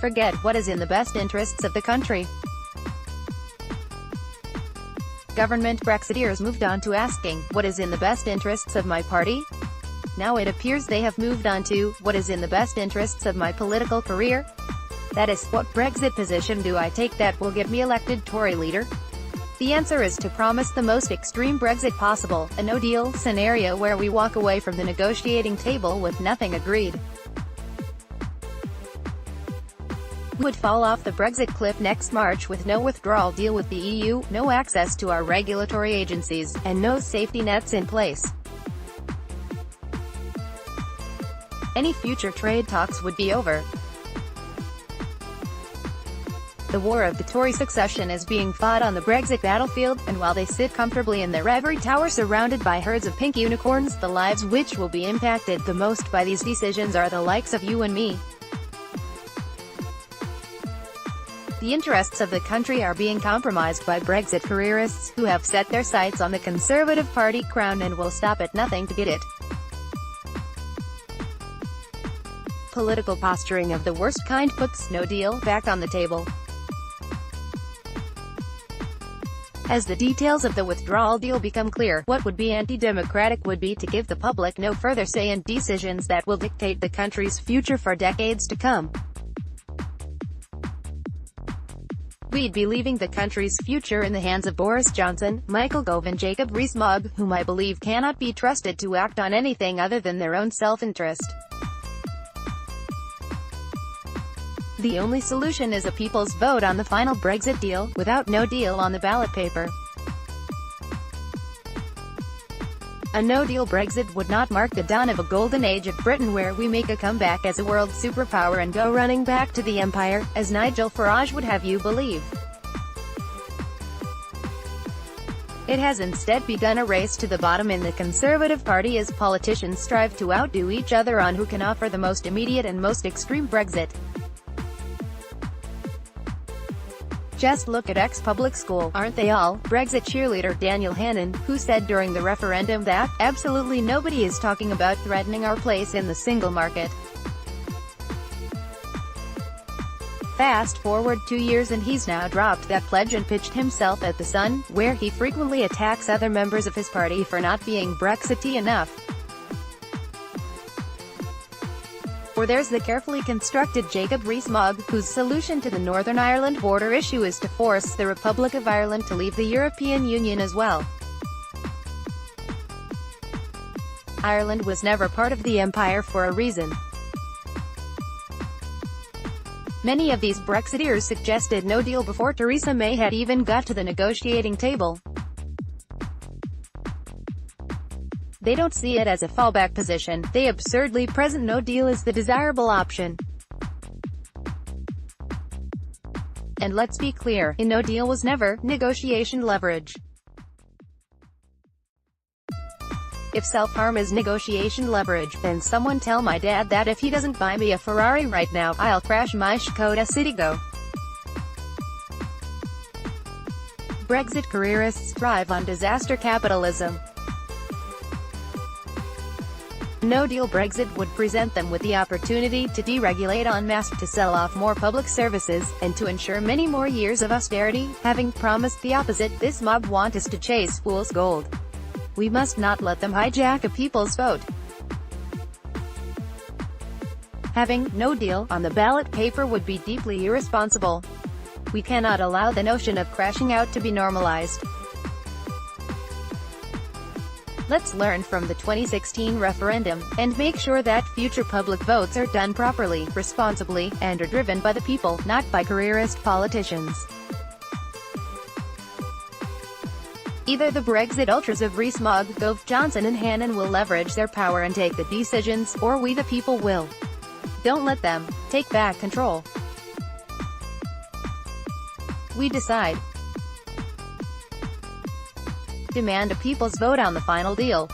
forget what is in the best interests of the country. Government Brexiteers moved on to asking, what is in the best interests of my party? Now it appears they have moved on to, what is in the best interests of my political career? That is, what Brexit position do I take that will get me elected Tory leader? The answer is to promise the most extreme Brexit possible, a no-deal scenario where we walk away from the negotiating table with nothing agreed. We would fall off the Brexit cliff next March with no withdrawal deal with the EU, no access to our regulatory agencies, and no safety nets in place. Any future trade talks would be over. The war of the Tory succession is being fought on the Brexit battlefield, and while they sit comfortably in their ivory tower surrounded by herds of pink unicorns, the lives which will be impacted the most by these decisions are the likes of you and me. The interests of the country are being compromised by Brexit careerists, who have set their sights on the Conservative Party crown and will stop at nothing to get it. Political posturing of the worst kind puts no deal back on the table. As the details of the withdrawal deal become clear, what would be anti-democratic would be to give the public no further say in decisions that will dictate the country's future for decades to come. We'd be leaving the country's future in the hands of Boris Johnson, Michael Gove and Jacob Rees-Mogg, whom I believe cannot be trusted to act on anything other than their own self-interest. The only solution is a people's vote on the final Brexit deal, without no deal on the ballot paper. A no-deal Brexit would not mark the dawn of a golden age of Britain where we make a comeback as a world superpower and go running back to the empire, as Nigel Farage would have you believe. It has instead begun a race to the bottom in the Conservative Party as politicians strive to outdo each other on who can offer the most immediate and most extreme Brexit. Just look at ex-public school, aren't they all, Brexit cheerleader Daniel Hannan, who said during the referendum that, absolutely nobody is talking about threatening our place in the single market. Fast forward 2 years and he's now dropped that pledge and pitched himself at The Sun, where he frequently attacks other members of his party for not being Brexity enough. Or there's the carefully constructed Jacob Rees-Mogg, whose solution to the Northern Ireland border issue is to force the Republic of Ireland to leave the European Union as well. Ireland was never part of the empire for a reason. Many of these Brexiteers suggested no deal before Theresa May had even got to the negotiating table. They don't see it as a fallback position, they absurdly present no deal as the desirable option. And let's be clear, a no deal was never negotiation leverage. If self-harm is negotiation leverage, then someone tell my dad that if he doesn't buy me a Ferrari right now, I'll crash my Skoda Citigo. Brexit careerists thrive on disaster capitalism. No-deal Brexit would present them with the opportunity to deregulate en masse, to sell off more public services, and to ensure many more years of austerity. Having promised the opposite, this mob want us to chase fool's gold. We must not let them hijack a people's vote. Having no deal on the ballot paper would be deeply irresponsible. We cannot allow the notion of crashing out to be normalized. Let's learn from the 2016 referendum, and make sure that future public votes are done properly, responsibly, and are driven by the people, not by careerist politicians. Either the Brexit ultras of Rees-Mogg, Gove, Johnson and Hannan will leverage their power and take the decisions, or we the people will. Don't let them take back control. We decide. Demand a people's vote on the final deal.